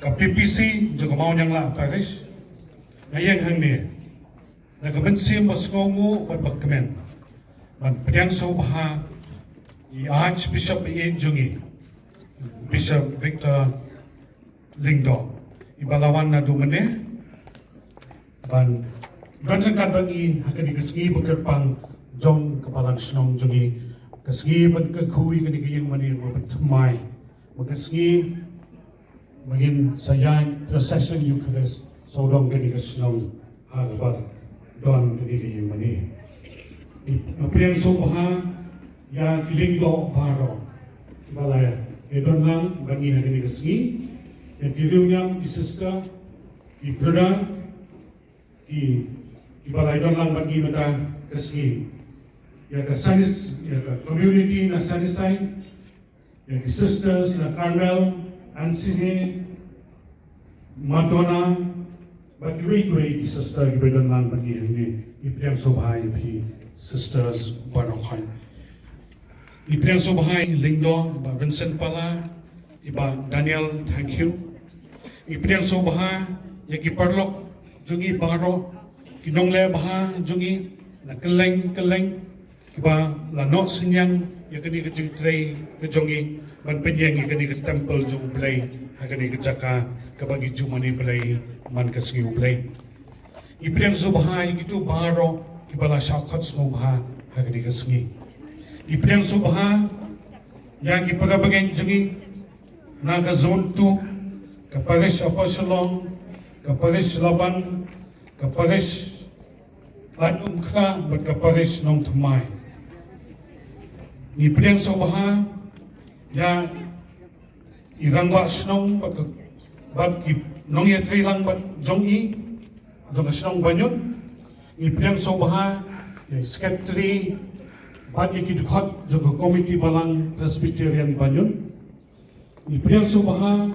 ka PPC juga mau yang lah parish ngayang hang ni na ka mensim mas ngongu pat bakmen man pediang sobha i Archbishop Jungi Bishop Victor Lingdo ibalawan na dumene ban banjangkan bagi hakani kesgi bekerpang jong kepalang senong jungi kesgi ban kekui kani kiyang mani bertemai bekesgi bagin sayang procession Eucharist sodong kani kesenong harbar don kani kiyang mani priang sobha ya Lingdo baro balaya don lang bagi hakani kesgi yang kiriunyam di sister di brother di balai don lang bagi mata kesgi ya ke sanis ya ke community na sanisai ya ke sisters na Carmel Ansine Madonna but great di sister di don lang bagi ini ipriang sobhai pi sisters barokai ipriang sobhai Lingdo ba Vincent Pala iba Daniel thank you ipriang sobha ya ki parlok jungi baro kinongle baha jungi na keleng iba la no sinyang ya kani ke jingtrei ke jongi ban penyang ya kani ke temple jung play ha kani ke jaka ke bagi jumani play man ke singi play ipriang sobha gitu baro kibala shakhat smobha ha kani ke singi ipriang sobha ya ki pagabagen jungi na ka zone 2 ka parish Apostolong ka parish Laban ka parish Ladumkra bat ka parish Nong Thamai ni priang sobha ya irangwa snong bat ki nong ya trilang bat jongi jong snong banyun ni priang sobha ya secretary bat ki dukhat jong committee balang Presbyterian banyun ni priang sobha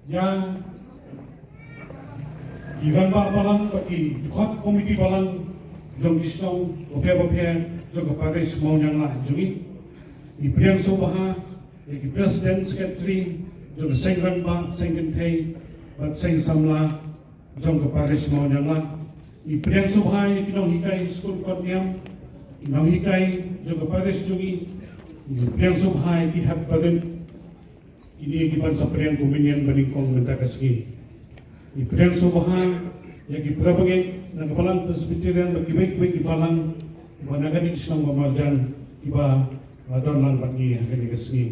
ya irangwa balang bat ki dukhat committee balang jong snong bopia jong parish mau yang lah jongi ipriang sobha yaki president secretary jong sengran ba sengkentei bat seng samla jong parish mau nyangla ipriang sobha yaki nong hikai school kotniam nong hikai jong parish jungi ipriang sobha yaki hab badan ini yaki ban sapriang kuminian baningkong menta kasgi ipriang sobha yaki prabagai nagapalang Presbyterian bagi baik-baik ibalang banaganing silang mamarjan iba adon lang bagi hakani kesgi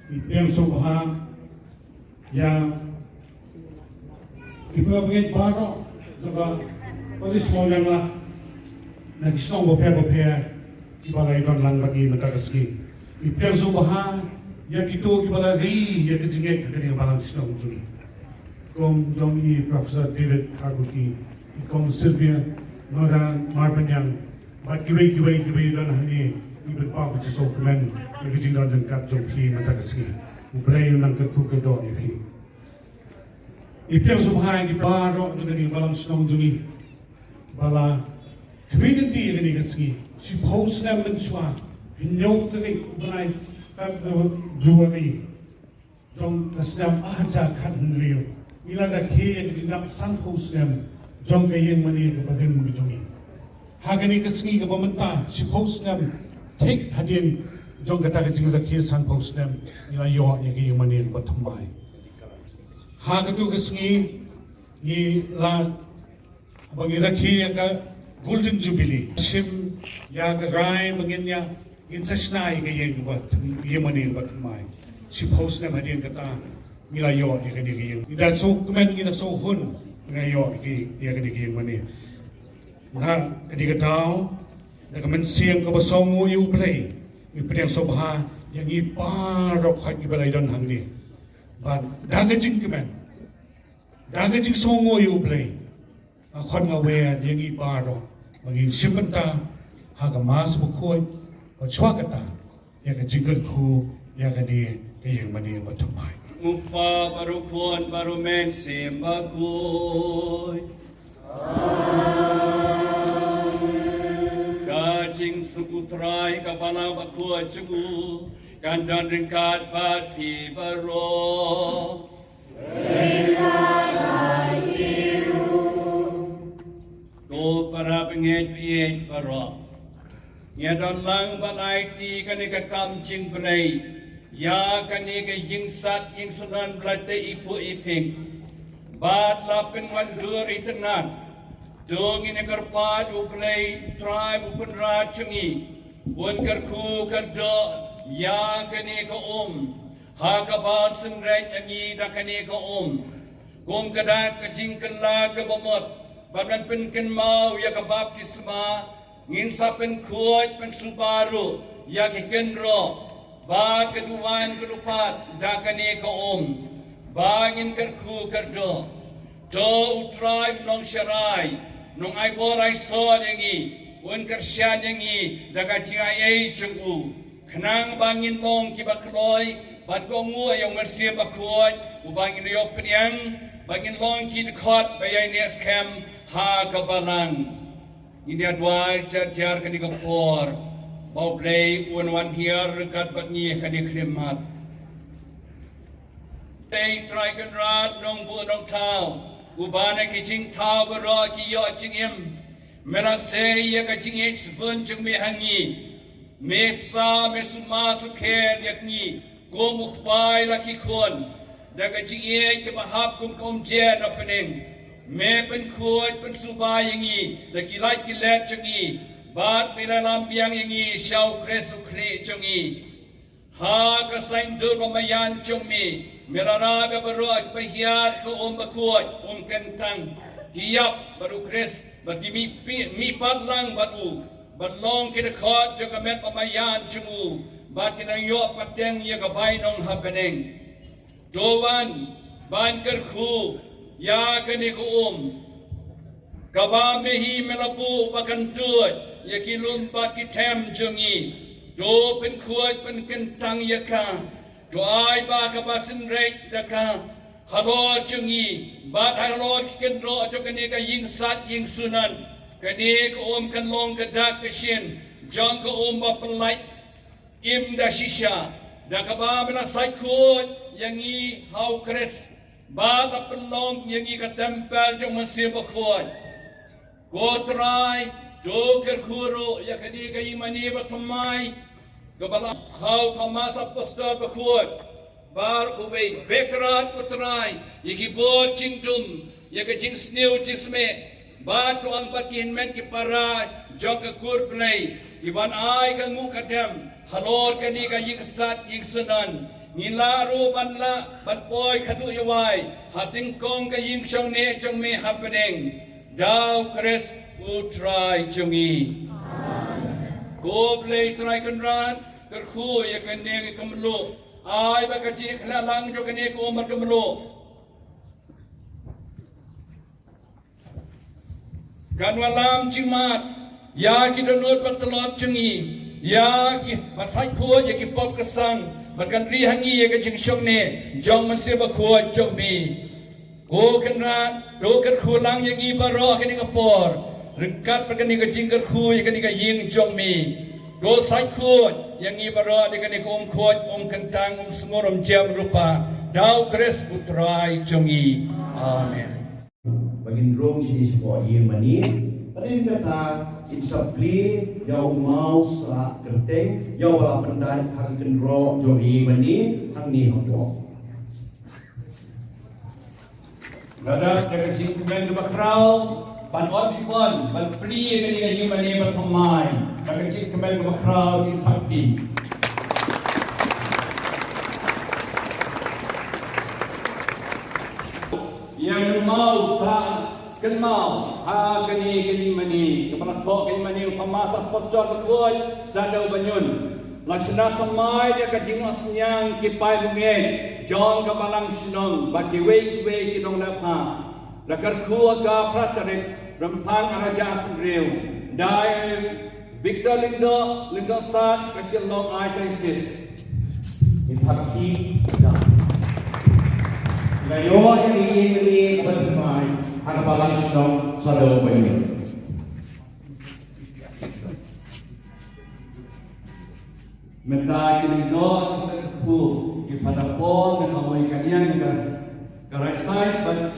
ipriang sobha ya iba bagi baro juga polis mau yang lah nagisong bopia iba lagi don lang bagi mata kesgi ipriang sobha ya gitu iba lagi ya kejingek hakani balang sinong juni kom jongi Professor David Harbuki kom Sylvia Nora Marbanyang bat giwai don hani ibet pa ko so komen ke jing dan kat jong phi mata kasi ublay nang kat ku ke do phi ipiang subhai ki baro jong balang snong jungi bala community ni kasi si post na men chwa hinyo tri brai February jong kasdam aja khat rio ila da ke jing dam san post nem jong kayeng mani ke badin mu jongi hagani kasi ke pamenta si post nem take hadin jong kata kecing zakir san post nem ila yo yagi mani batamai ha katu kesngi ni la bangi rakhi ka golden jubilee sim ya ka rai banginya in sasnai ka yeng bat yemani batamai si post nem hadin kata ila yo yagi yeng ida so kemen ina so hun ila yo yagi mani na kedigataw Nakaman siyang kabasongo yung play. Ipriang sobha yang iparok hat ibalay don hangni. But dagajing kemen. Dagajing songo yung play. Akon nga wean yang iparok. Maging simpanta hagamas bukoy o chwakata. Yang kajinggal ku yang kani kayang mani batumay. Mupa barupon barumen simbagoy. Kajing sukutrai kapala bakua cegu kandan ringkat pati baro. ngej baro. Nya don lang ban IT kani ka kam jing play. Ya kani ka ying sat ying sunan plate ipu iping. Bad lapin wan dur itenan. Dong ini kerpad uplay tribe upun racungi. Wan kerku kerdo ya kani ka Ha kabat senrek yangi da kani ka Kung kada ka jingkala ka bamot. Badan penken mau ya ka baptisma. Ngin sa penkuat pensubaru ya ki kenro. Ba keduan kedupat da kani ka Bangin kerku kerdo. To utrai nong syarai. Nong ai borai so yangi. Wan kersyan yangi da ka jingai chungu. Kenang bangin long kibakloi. Ban ko ngu ayong mersi bakuat ubangin yok penyang bangin long ki dekot bayai nes kem ha kabalang ini adwai jar kani kapor bau play wan here kat batni kani klimat tei try kan rat nong bu nong tau ubana ki jing tau baro ki yo jing im mela se ya ka jing ich bun jung me hangi me sa me suma su khe yakni Ko mukbay laki kon daga jingie ke mahap kum je na pening me pen kuat pen subay yangi laki lai ki let changi bat bila lambiang yangi shau kresu kri changi ha ka sain dur pamayan chungmi melara be barot pahiat ko bakuat kentang kiyap baru kres bati mi patlang batu batlong ke dekat jo kamet pamayan chungu Bat kita yok pateng ya kabai nong happening. Doan ban kerku ya kani ko Kaba mehi melapu bakan tuat ya kilum bat kitem jungi. Do pen kuat pen kentang ya ka. Do ai ba kabasin rek daka. Halo jungi bat halo kikendro ajo kani ka ying sat ying sunan. Kani ko kan long kedak keshin. Jang ko ba pelai Im da shisha da kaba bila saikut yangi hau kres ba la pelong yangi ka tempel jong masih bakuat go try do kerkuru ya kani ka imani batumai kabala hau thomas apostol bakuat bar ku be bekrat putrai yaki bo chingdum yaka jing snew jisme ba to ang bakin men ki para jong ka kur play iban ai ka ngu kadem halor kani ka ying sat ying sunan nilaru banla ban poi khadu yawai hating kong ka ying chong ne chong me happening dau kres utrai chungi ko play try kan ran kerku ya kan ne kamlo ai ba ka ji khla lang jo kan ne ko mat kamlo kan walam cimat ya kita nut patelot chungi Ya ki masai kuat ya ki pop kesang makan ri hangi ya ke jing shong ne jong masih bakuat jong mi ko kenra do ker khulang ya gi baro ke ni kapor rengkat perkan ni ke jing ker khu ya ke ni ke ying jong mi do sai kuat ya gi baro de ke ni ko kuat kentang sungur jam rupa dau kres utrai jongi amen bagin rong si sebuah mani Paling kata insapli yau mau sa kerteng yau bala pendai hak kendro jogi mani hang ni hopo. Nada jaga jing kemen ke bakrau ban ot bipon ban pli ke ni gaji mani bertomai jaga jing kemen ke bakrau di takti. Yang mau sa kenal ha kani mani kepala tok kani mani pemasa postor berkuat sadau banyun lasna kamai dia kajing asnyang kipai bungen jong kabalang sinong baki wei kidong lapha lakar khu ka pratarik rampang araja rew dai Victor Lindo sat kasil long ITIS Itaki ngayon ini bermain Akabalang sinong sadau banyu. Menta kini do sepu di pada pol dengan awal kalian ke right side, but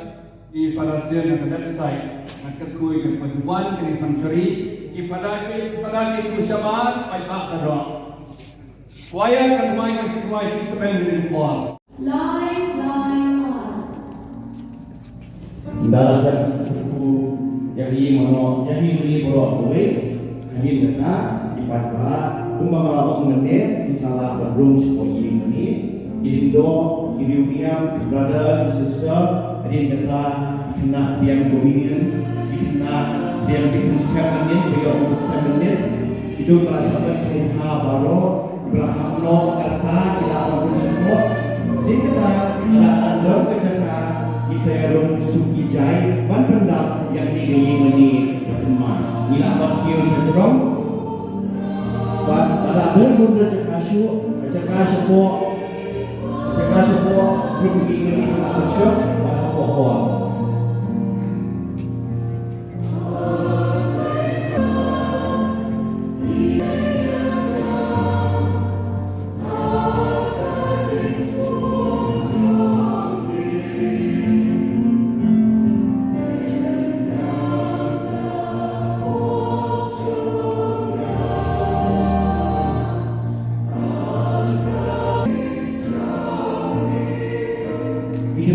di pada sini ke left side. Nak kui ke paduan kini sanctuary ipadagi kusyaman ay maknaro. Kuaya kan may ng kuaya sistem ng ball. Line on. Dalam buku yang ini berok boleh ini kata ipada umpama menit misalnya berung sepuluh ini Indo Kiriunia brother sister ini kata nak yang dominion nak yang jeniskan menit beliau menit itu perasaan seha baru belakang no kata tidak bersyukur ini kata anda kerja saya rum suki jai ban pendap yang ini berteman nila bakio sejerong ban ada berbunda cekah sepo pergi ini aku cek pada pohon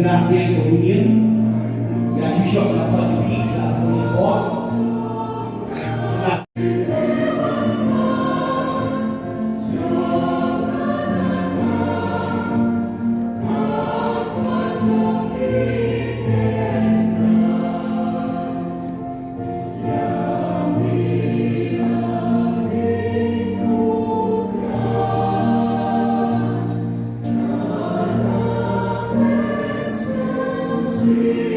Hendak dia kemudian yang susah dapat diberi dalam sport. See